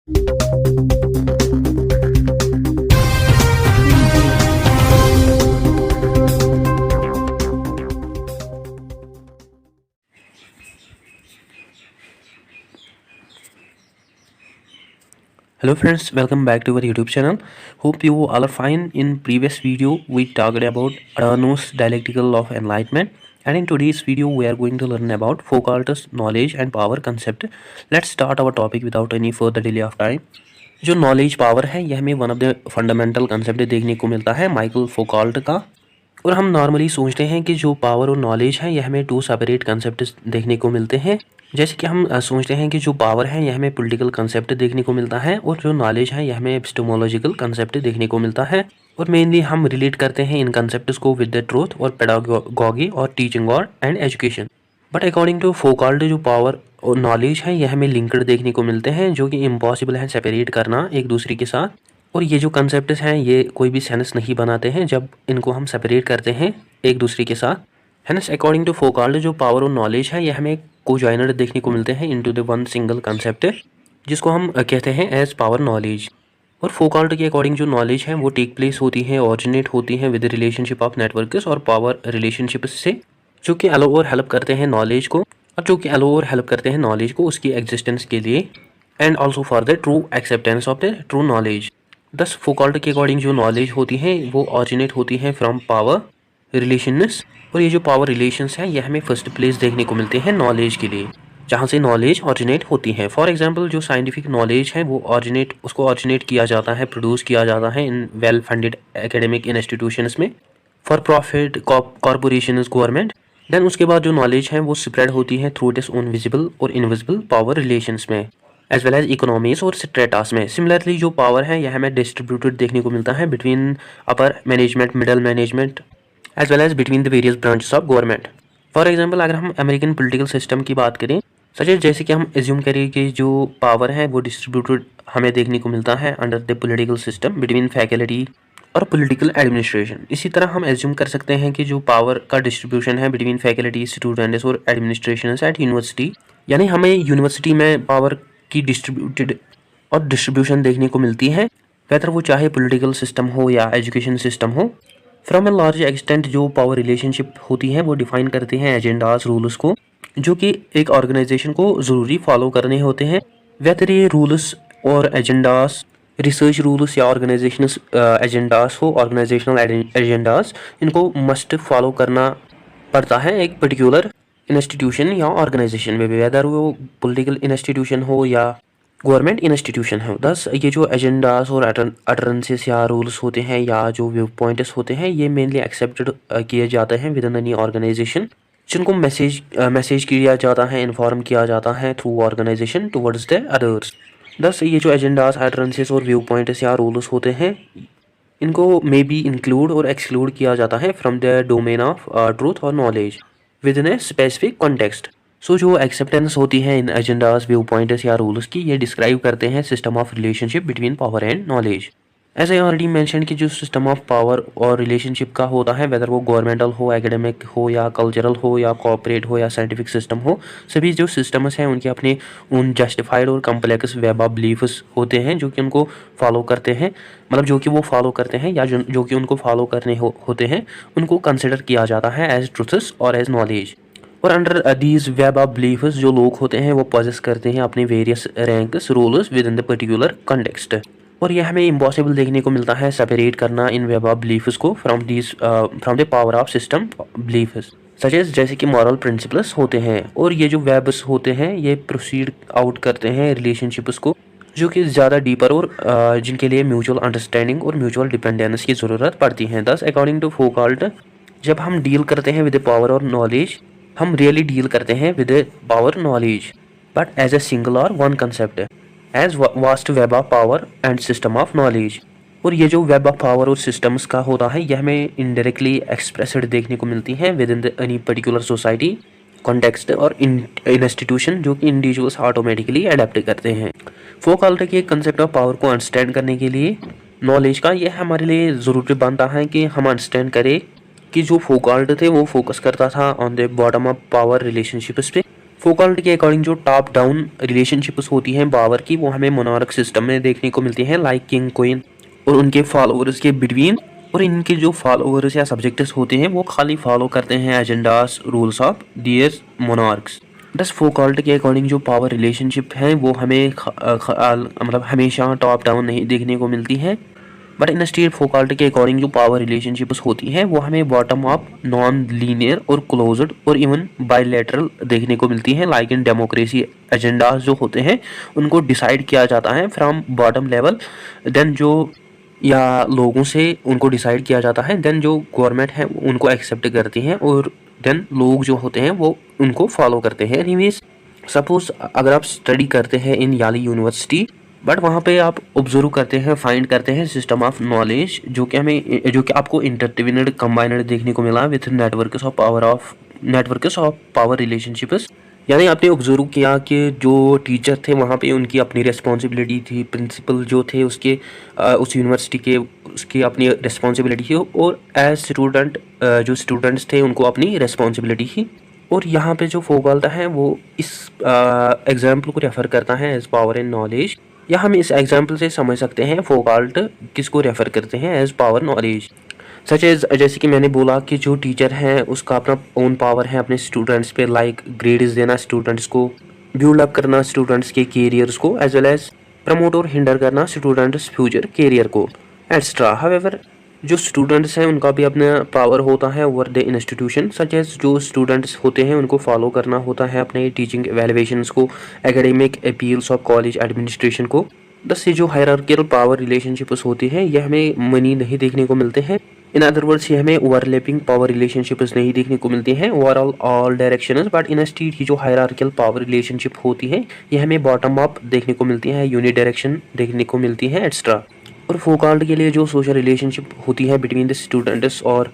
Hello friends, welcome back to our YouTube channel. Hope you all are fine. In previous video we talked about Adorno's dialectical law of enlightenment, and in today's video we are going to learn about Foucault's knowledge and power concept. Let's start our topic without any further delay of time. जो knowledge power है यह हमें one of the fundamental concept देखने को मिलता है Michael फोकाल्ट का। और हम नॉर्मली सोचते हैं कि जो पावर और नॉलेज है यह हमें टू सेपरेट कंसेप्ट देखने को मिलते हैं। जैसे कि हम सोचते हैं कि जो पावर है यह हमें पॉलिटिकल कंसेप्ट देखने को मिलता है और जो नॉलेज है यह हमें एपिस्टेमोलॉजिकल कंसेप्ट देखने को मिलता है। और मेनली हम रिलेट करते हैं इन कंसेप्ट्स को विद द ट्रूथ और पेडागोगी और टीचिंग और and education. But according to Foucault जो पावर और नॉलेज है यह हमें लिंक्ड देखने को मिलते हैं, जो कि इम्पॉसिबल है सेपरेट करना एक दूसरे के साथ। और ये जो कंसेप्ट्स हैं ये कोई भी सेंस नहीं बनाते हैं जब इनको हम सेपरेट करते हैं एक दूसरे के साथ। हेंस अकॉर्डिंग टू फोकाल्ट जो पावर और नॉलेज है यह हमें कोजॉइनर देखने को मिलते हैं into the one single concept, जिसको हम कहते हैं एज पावर नॉलेज। और फोकाल्ट के अकॉर्डिंग जो नॉलेज है वो टेक प्लेस होती है, ऑरिजिनेट होती है विद रिलेशनशिप ऑफ नेटवर्क्स और पावर रिलेशनशिप से, जो कि अलो और हेल्प करते हैं नॉलेज को, और जो कि अलो और हेल्प करते हैं नॉलेज को उसकी एग्जिस्टेंस के लिए and also for the true acceptance of the true knowledge. दस फोकाल्ट के अकॉर्डिंग जो नॉलेज होती है वो ऑरिजिनेट होती है फ्रॉम पावर रिलेशंस। और ये जो पावर रिलेशंस हैं यह हमें फर्स्ट प्लेस देखने को मिलते हैं नॉलेज के लिए, जहाँ से नॉलेज ऑरिजिनेट होती है। फॉर एग्जांपल जो साइंटिफिक नॉलेज है वो उसको ऑरिजिनेट किया जाता है, प्रोड्यूस किया जाता है in well funded academic institutions में for profit corporation government. Then उसके बाद जो नॉलेज है वो स्प्रेड होती है थ्रू इट्स ओन विजिबल और इनविजिबल पावर रिलेशंस में एज वेल एज इकोनॉमीज और स्ट्रेटास में। सिमिलरली जो पावर है यह हमें डिस्ट्रीब्यूटेड देखने को मिलता है between upper management, middle management as well as between the various branches of government. For example अगर हम अमेरिकन पॉलिटिकल सिस्टम की बात करें, सच जैसे कि हम एज्यूम करें कि जो पावर है वो डिस्ट्रीब्यूटेड हमें देखने को मिलता है under the political system between faculty और पॉलिटिकल एडमिनिस्ट्रेशन। इसी तरह हम एज्यूम कर सकते हैं कि जो पावर का डिस्ट्रीब्यूशन है बिटवीन फैकल्टी, स्टूडेंट्स और एडमिनिस्ट्रेशन एट यूनिवर्सिटी, यानी हमें यूनिवर्सिटी में पावर की डिस्ट्रीब्यूशन देखने को मिलती है, वेदर वो चाहे पॉलिटिकल सिस्टम हो या एजुकेशन सिस्टम हो। फ्रॉम ए लार्ज एक्सटेंट जो पावर रिलेशनशिप होती है वो डिफाइन करते हैं एजेंडाज, रूल्स को, जो कि एक ऑर्गेनाइजेशन को ज़रूरी फॉलो करने होते हैं। वेदर ये रूल्स और एजेंडाज रिसर्च रूल्स या ऑर्गेनाइजेशनल एजेंडाज हो, ऑर्गेनाइजेशनल एजेंडाज, इनको मस्ट फॉलो करना पड़ता है एक पर्टिकुलर इंस्टीट्यूशन या ऑर्गेनाइजेशन में, वेदर वो पॉलिटिकल इंस्टीट्यूशन हो या गवर्नमेंट इंस्टीट्यूशन हो। दस ये जो एजेंडास और अटरेंसेस या रूल्स होते हैं या जो व्यू पॉइंट्स होते हैं ये मेनली एक्सेप्टेड किए जाते हैं विद इन एनी ऑर्गेनाइजेशन, जिनको मैसेज किया जाता है, इन्फॉर्म किया जाता है through organisation towards the others. Thus ये जो एजेंडास, अटरेंसेस और व्यू पॉइंट्स या रूल्स होते हैं इनको मे बी इंक्लूड और एक्सक्लूड किया जाता है from the domain of truth और knowledge within a specific context. So जो एक्सेप्टेंस होती है इन एजेंडास, व्यू पॉइंट्स या रूल्स की, ये डिस्क्राइब करते हैं system of relationship between power and knowledge. As I already mention कि जो सिस्टम ऑफ पावर और रिलेशनशिप का होता है, वेदर वो गवर्नमेंटल हो, एकेडमिक हो या कल्चरल हो या कॉर्पोरेट हो या साइंटिफिक सिस्टम हो, सभी जो सिस्टम्स हैं उनके अपने उन जस्टिफाइड और कम्प्लेक्स वेब ऑफ बिलीफ्स होते हैं जो कि उनको फॉलो करते हैं, मतलब जो कि वो फॉलो करते हैं या जो कि उनको फॉलो करने होते हैं, उनको कंसिडर किया जाता है एज ट्रूथ्स और एज नॉलेज। और under these web of beliefs जो लोग होते हैं वो पॉजेस करते हैं अपने various ranks, rules with in the particular context. और यह हमें इम्पॉसिबल देखने को मिलता है सेपरेट करना इन वेब ऑफ बिलीफ्स को from the power of system beliefs, such as जैसे कि मॉरल प्रिंसिपल्स होते हैं। और ये जो वेब्स होते हैं ये प्रोसीड आउट करते हैं रिलेशनशिप्स को, जो कि ज़्यादा डीपर और जिनके लिए म्यूचुअल अंडरस्टैंडिंग और म्यूचुअल डिपेंडेंस की ज़रूरत पड़ती है। दस अकॉर्डिंग टू फोकाल्ट जब हम डील करते हैं विद पावर और नॉलेज, हम रियली डील करते हैं with power knowledge but as a single और one concept as vast web of power and system of knowledge. और ये जो वेब ऑफ पावर और सिस्टम्स का होता है यह हमें इनडायरेक्टली एक्सप्रेस्ड देखने को मिलती है with in the any particular society, context और इंस्टीट्यूशन, जो कि इंडिविजुअल्स ऑटोमेटिकली अडेप्ट करते हैं। फोकाल्ट के कंसेप्ट ऑफ पावर को अंडरस्टैंड करने के लिए नॉलेज का यह हमारे लिए ज़रूरी बनता है कि हम अंडरस्टैंड करें कि जो फोकाल्ट थे वो फोकस करता था on the bottom of power relationships पे, फौकॉल्ट के अकॉर्डिंग जो टॉप डाउन रिलेशनशिप्स होती हैं पावर की, वो हमें मोनार्क सिस्टम में देखने को मिलती हैं, लाइक किंग क्वीन और उनके फॉलोअर्स के बिटवीन। और इनके जो फॉलोअर्स या सब्जेक्ट्स होते हैं वो खाली फॉलो करते हैं agendas rules of their monarchs. Thus Foucault के अकॉर्डिंग जो पावर रिलेशनशिप है वो हमें मतलब हमेशा टॉप डाउन नहीं देखने को मिलती है, बट इन स्टेट फौकॉल्ट के अकॉर्डिंग जो पावर रिलेशनशिप्स होती हैं वो हमें बॉटम अप, नॉन लीनियर और क्लोज्ड और इवन बायलैटरल देखने को मिलती हैं। लाइक इन डेमोक्रेसी एजेंडाज जो होते हैं उनको डिसाइड किया जाता है फ्रॉम बॉटम लेवल, देन जो या लोगों से उनको डिसाइड किया जाता है, देन जो गवर्नमेंट है उनको एक्सेप्ट करती हैं और देन लोग जो होते हैं वो उनको फॉलो करते हैं। एनीवेज सपोज अगर आप स्टडी करते हैं इन याली यूनिवर्सिटी, बट वहाँ पे आप ऑब्जर्व करते हैं, फाइंड करते हैं सिस्टम ऑफ नॉलेज जो कि आपको इंटरडिविनेड कंबाइनड देखने को मिला with networks of power relationships. यानी आपने ऑब्जर्व किया कि जो टीचर थे वहाँ पे उनकी अपनी रिस्पॉन्सिबिलिटी थी, प्रिंसिपल जो थे उसके उस यूनिवर्सिटी के उसकी अपनी रिस्पॉन्सिबिलिटी थी, और एज स्टूडेंट जो स्टूडेंट्स थे उनको अपनी रिस्पॉन्सिबिलिटी थी। और यहाँ पे जो फौकॉल्ट है वो इस एग्जाम्पल को रेफ़र करता है एज पावर एंड नॉलेज, या हम इस एग्जाम्पल से समझ सकते हैं फौकॉल्ट किसको रेफ़र करते हैं as power knowledge. Such as जैसे कि मैंने बोला कि जो टीचर है उसका अपना ओन पावर है अपने स्टूडेंट्स पे, लाइक ग्रेड्स देना स्टूडेंट्स को, बिल्ड अप करना स्टूडेंट्स के कैरियर्स को, एज वेल एज प्रमोट और हिंडर करना स्टूडेंट्स फ्यूचर कैरियर को एक्स्ट्रा। हावेवर जो स्टूडेंट्स हैं उनका भी अपना पावर होता है over the institution, such as जो स्टूडेंट्स होते हैं उनको फॉलो करना होता है अपने टीचिंग एवेल्युएशंस को, academic appeals of college administration को। दस ये जो हायरार्कियल पावर रिलेशनशिप्स होती हैं ये हमें मनी नहीं देखने को मिलते हैं। इन अदर वर्ड्स ये हमें ओवरलैपिंग पावर रिलेशनशिप्स नहीं देखने को मिलती हैं overall all directions, but in state की जो हायरार्कियल पावर रिलेशनशिप होती है ये हमें बॉटम अप देखने को मिलती है, यूनि डायरेक्शन देखने को मिलती है एक्स्ट्रा। और फौकॉल्ट के लिए जो सोशल रिलेशनशिप होती है बिटवीन द स्टूडेंट्स और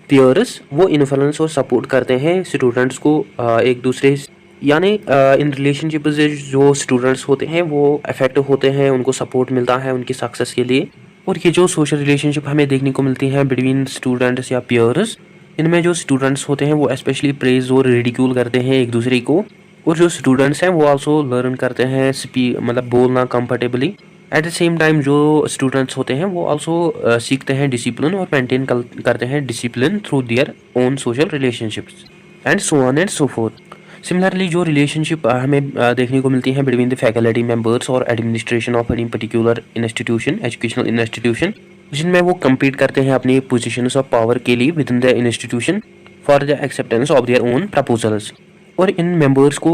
पीयर्स वो इन्फ्लुएंस और सपोर्ट करते हैं स्टूडेंट्स को एक दूसरे, यानी इन रिलेशनशिप से जो स्टूडेंट्स होते हैं वो अफेक्ट होते हैं, उनको सपोर्ट मिलता है उनकी सक्सेस के लिए। और ये जो सोशल रिलेशनशिप हमें देखने को मिलती है बिटवीन स्टूडेंट्स या पीयर्स, इनमें जो स्टूडेंट्स होते हैं वो स्पेशली प्रेज और रिडिक्यूल करते हैं एक दूसरे को, और जो स्टूडेंट्स हैं वो आल्सो लर्न करते हैं मतलब बोलना comfortably. At the same time जो स्टूडेंट्स होते हैं वो आल्सो सीखते हैं डिसिप्लिन और मेंटेन करते हैं discipline through their own social relationships and so on and so fourth. Similarly जो रिलेशनशिप हमें देखने को मिलती है बिटवीन द फैकल्टी मेंबर्स और administration of any particular institution, educational institution, जिनमें वो कम्पीट करते हैं अपनी पोजीशंस ऑफ पावर के लिए with in the institution for the acceptance of their own proposals. और इन मेंबर्स को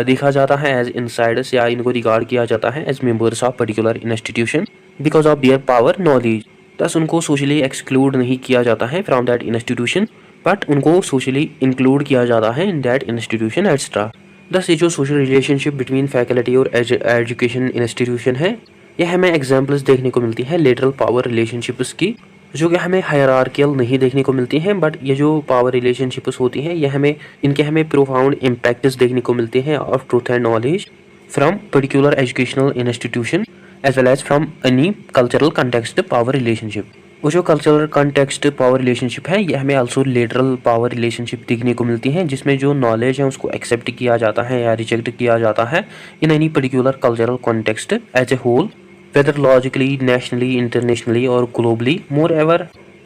देखा जाता है एज इनसाइडर्स, या इनको रिगार्ड किया जाता है as members of particular institution because of their power knowledge. Thus उनको सोशली एक्सक्लूड नहीं किया जाता है फ्रॉम दैट इंस्टीट्यूशन, बट उनको सोशली इंक्लूड किया जाता है इन दैट इंस्टीट्यूशन एक्स्ट्रा। दस ये जो सोशल रिलेशनशिप बिटवीन फैकल्टी और एजुकेशन इंस्टीट्यूशन है ये हमें एग्जाम्पल्स देखने को मिलती है लेटरल पावर रिलेशनशिप्स की, जो कि हमें हायरार्कियल नहीं देखने को मिलती हैं, बट ये जो पावर रिलेशनशिप्स होती हैं ये हमें प्रोफाउंड इम्पैक्ट्स देखने को मिलते हैं of truth and knowledge from particular educational institution as well as from any cultural context power relationship. वो जो कल्चरल कंटेक्स्ट पावर रिलेशनशिप है ये हमें आल्सो लेटरल पावर रिलेशनशिप देखने को मिलती है, जिसमें जो नॉलेज है उसको एक्सेप्ट किया जाता है या रिजेक्ट किया जाता है in any particular cultural context as a whole, whether logically, nationally, internationally or globally. Moreover,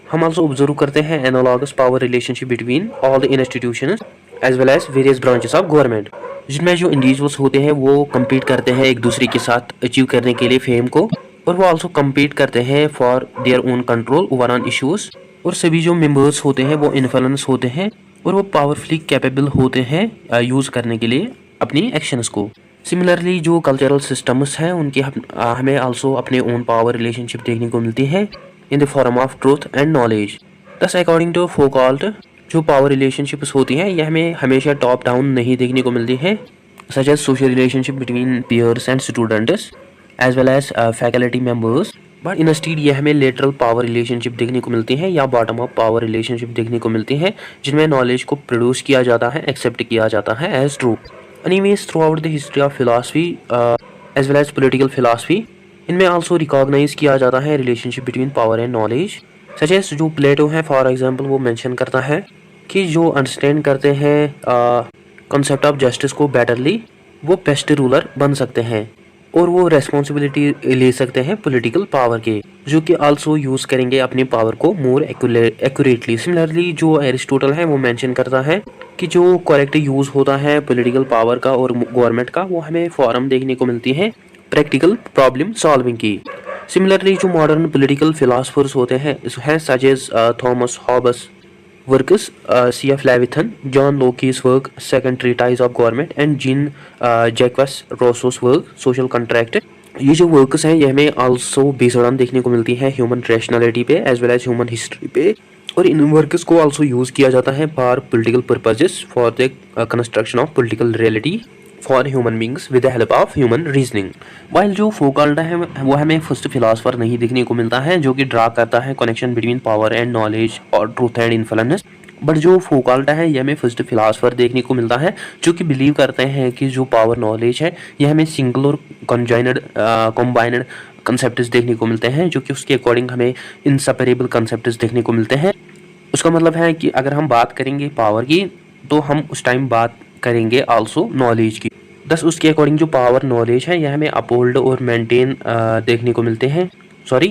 हम also observe करते हैं analogous power relationship between all the institutions as well as various branches of government, जिनमें जो individuals होते हैं वो compete करते हैं एक दूसरे के साथ achieve करने के लिए फेम को, और वो also compete करते हैं for their own control over on issues, और सभी जो members होते हैं वो influence होते हैं और वो powerfully capable होते हैं यूज़ करने के लिए अपनी actions को। सिमिलरली जो कल्चरल सिस्टम्स हैं उनके हमें आल्सो अपने ओन पावर रिलेशनशिप देखने को मिलती है in the form of truth and knowledge. दस अकॉर्डिंग टू फौकॉल्ट जो पावर रिलेशनशिप्स होती हैं ये हमें हमेशा टॉप डाउन नहीं देखने को मिलती है, such as social relationship between peers and students as well as faculty members, but instead ये हमें लेटरल पावर रिलेशनशिप देखने को मिलती है या बॉटम अप पावर रिलेशनशिप देखने को मिलती है, जिनमें नॉलेज को प्रोड्यूस किया जाता है, एक्सेप्ट किया जाता है as true. Anyways, throughout the history of philosophy as well as political philosophy, इनमें also recognize किया जाता है relationship between power and knowledge, such as जो प्लेटो है फॉर एग्जांपल वो मेंशन करता है कि जो अंडरस्टैंड करते हैं कॉन्सेप्ट ऑफ जस्टिस को बेटरली वो बेस्ट रूलर बन सकते हैं और वो रेस्पॉन्सिबिलिटी ले सकते हैं पॉलिटिकल पावर के, जो कि आल्सो यूज करेंगे अपनी पावर को मोर एक्यूरेटली। सिमिलरली जो एरिस्टोटल है वो मेंशन करता है कि जो करेक्ट यूज होता है पॉलिटिकल पावर का और गवर्नमेंट का, वो हमें फॉरम देखने को मिलती है प्रैक्टिकल प्रॉब्लम सॉल्विंग की। सिमिलरली जो मॉडर्न पॉलिटिकल फिलोसफर्स होते हैं such as Thomas Hobbes works, C.F. Leviathan, John Locke's work, Second Treatise of Government, and Jean Jacques Rousseau's work, Social Contract। ये जो वर्क्स हैं ये हमें आल्सो बेस्ड ऑन देखने को मिलती है ह्यूमन रैशनैलिटी पे as well as human history पे, और इन वर्क्स को आल्सो यूज किया जाता है for political purposes for the construction of political reality for human beings with the help of human reasoning. While जो फौकॉल्ट है वो हमें फर्स्ट फिलोसफर नहीं देखने को मिलता है जो कि ड्रा करता है connection between power and knowledge और ट्रूथ एंड इन्फ्लुएंस, बट जो फौकॉल्ट है ये हमें फर्स्ट फिलोसफर देखने को मिलता है जो कि बिलीव करते हैं कि जो पावर नॉलेज है ये हमें सिंगल और कॉम्बाइनड कंसेप्ट्स देखने को मिलते हैं, जो कि उसके अकॉर्डिंग हमें इनसेपरेबल कंसेप्ट्स देखने को मिलते हैं। उसका मतलब है कि अगर हम बात करेंगे पावर की तो हम उस टाइम बात करेंगे आल्सो नॉलेज की। दस उसके अकॉर्डिंग जो पावर नॉलेज है यह हमें अपहोल्ड और मेंटेन देखने को मिलते हैं,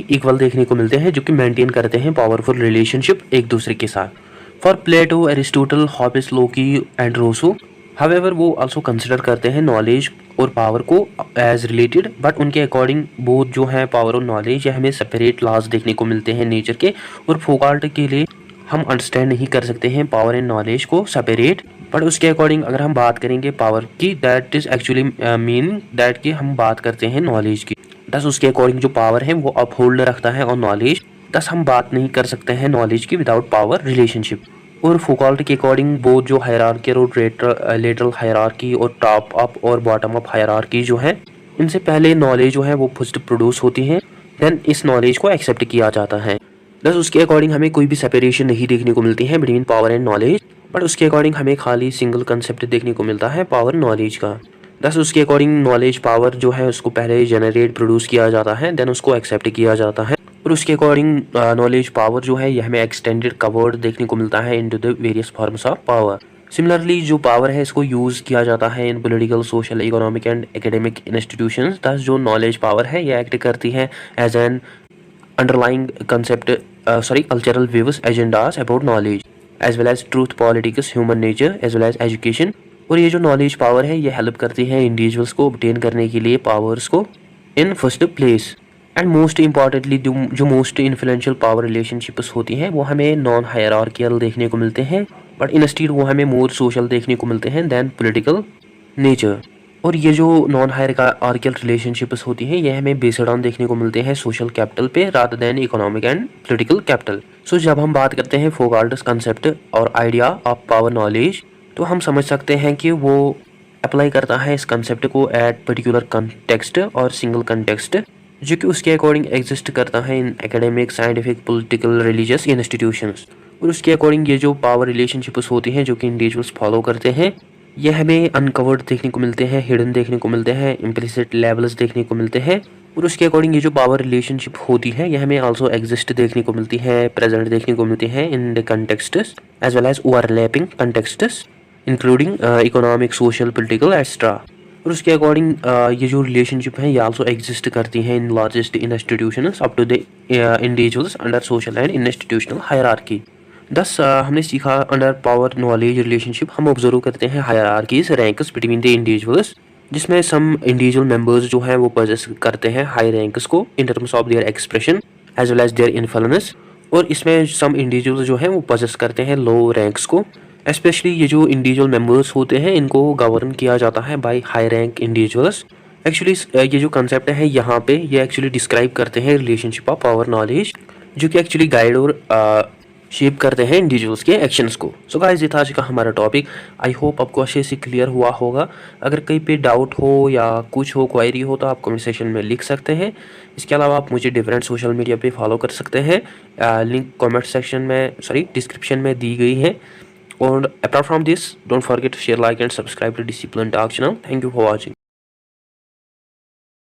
इक्वल देखने को मिलते हैं, जो कि मेंटेन करते हैं पावरफुल रिलेशनशिप एक दूसरे के साथ। For Plato, Aristotle, Hobbes, Locke and Rousseau however वो आल्सो कंसिडर करते हैं नॉलेज और पावर को एज रिलेटेड, बट उनके अकॉर्डिंग बोथ जो है पावर और नॉलेज यह हमें सेपरेट लॉज देखने को मिलते हैं नेचर के, और फौकॉल्ट के लिए हम अंडरस्टैंड नहीं कर सकते हैं पावर एंड नॉलेज को सेपरेट। बट उसके अकॉर्डिंग अगर हम बात करेंगे पावर की, that is actually meaning that कि हम बात करते हैं नॉलेज की। दस उसके अकॉर्डिंग जो पावर है वो अपहोल्ड रखता है और नॉलेज, दस हम बात नहीं कर सकते हैं नॉलेज की विदाउट पावर रिलेशनशिप। और फौकॉल्ट के अकॉर्डिंग वो जो हायरार्की और लेटरल हायरार्की और टॉप अप और बॉटम अप हायरार्की जो है, इनसे पहले नॉलेज जो है वो फर्स्ट प्रोड्यूस होती है, देन इस नॉलेज को एक्सेप्ट किया जाता है। दस उसके अकॉर्डिंग हमें कोई भी सेपरेशन नहीं देखने को मिलती है between power and knowledge, but उसके अकॉर्डिंग हमें खाली सिंगल कंसेप्ट देखने को मिलता है पावर नॉलेज का। दस उसके अकॉर्डिंग नॉलेज पावर जो है उसको पहले जनरेट प्रोड्यूस किया जाता है, देन उसको एक्सेप्ट किया जाता है, और उसके अकॉर्डिंग नॉलेज पावर जो है यह हमें एक्सटेंडेड कवर्ड देखने को मिलता है into the various forms of power. Similarly जो पावर है इसको यूज़ किया जाता है in political, social, economic and academic institutions. Thus जो नॉलेज पावर है यह एक्ट करती है as an underlying concept cultural views, agendas about knowledge as well as truth, politics, human nature as well as education। और ये जो knowledge power है ये हेल्प करती है इंडिविजुअल्स को obtain करने के लिए पावर्स को in first place. And most importantly जो मोस्ट इन्फ्लुएंशियल पावर रिलेशनशिप्स होती हैं वो हमें नॉन हायरार्कियल देखने को मिलते हैं, बट इंस्टीड वो हमें मोर सोशल देखने को मिलते हैं देन पॉलिटिकल नेचर। और ये जो नॉन हायरार्कियल रिलेशनशिप्स होती हैं ये हमें बेस्ड ऑन देखने को मिलते हैं सोशल कैपिटल पे rather than economic and political capital. So जब हम बात करते हैं फौकॉल्ट्स कंसेप्ट और आइडिया ऑफ पावर नॉलेज, तो हम समझ सकते हैं कि वो अप्लाई करता है इस कंसेप्ट को एट पर्टिकुलर कंटेक्स्ट और सिंगल कंटेक्स्ट, जो कि उसके अकॉर्डिंग एग्जिस्ट करता है इन academic, scientific, political, religious institutions. और उसके अकॉर्डिंग ये जो पावर रिलेशनशिप्स होती हैं जो कि इंडिविजुअल्स फॉलो करते हैं यह हमें अनकवर्ड देखने को मिलते हैं, हिडन देखने को मिलते हैं, इम्प्लिसिट लेवल्स देखने को मिलते हैं। और उसके अकॉर्डिंग ये जो पावर रिलेशनशिप होती है यह हमें आल्सो एग्जिस्ट देखने को मिलती है, प्रेजेंट देखने को मिलती है in the contexts as well as overlapping contexts including economic, social, political extra. और उसके अकॉर्डिंग ये जो रिलेशनशिप है ये आल्सो एग्जिस्ट करती है in largest institutions up to the individuals under social and institutional hierarchy. Thus हमने सीखा अंडर पावर नॉलेज रिलेशनशिप हम ऑब्जर्व करते हैं hierarchies, ranks between the individuals, जिसमें सम इंडिविजुअल मेंबर्स जो हैं वो पोजेस करते हैं हाई रैंक्स को in terms of their expression as well as their influence, और इसमें सम इंडिविजुअल्स जो हैं वो पोजेस करते हैं लो रैंक्स को। स्पेशली ये जो इंडिविजुअल मेंबर्स होते हैं इनको गवर्न किया जाता है by high rank individuals. Actually ये जो कंसेप्ट है यहाँ पे ये एक्चुअली डिस्क्राइब करते हैं रिलेशनशिप ऑफ पावर नॉलेज, जो कि एक्चुअली गाइड और शेप करते हैं इंडिविजुअल्स के एक्शंस को। सो गाइस ये था आज का हमारा टॉपिक। आई होप आपको अच्छे से क्लियर हुआ होगा। अगर कहीं पे डाउट हो या कुछ हो, क्वायरी हो, तो आप कमेंट सेक्शन में लिख सकते हैं। इसके अलावा आप मुझे डिफरेंट सोशल मीडिया पे फॉलो कर सकते हैं, लिंक कमेंट सेक्शन में डिस्क्रिप्शन में दी गई है। और apart from this don't forget to share, like and subscribe to discipline talk channel. Thank you for watching.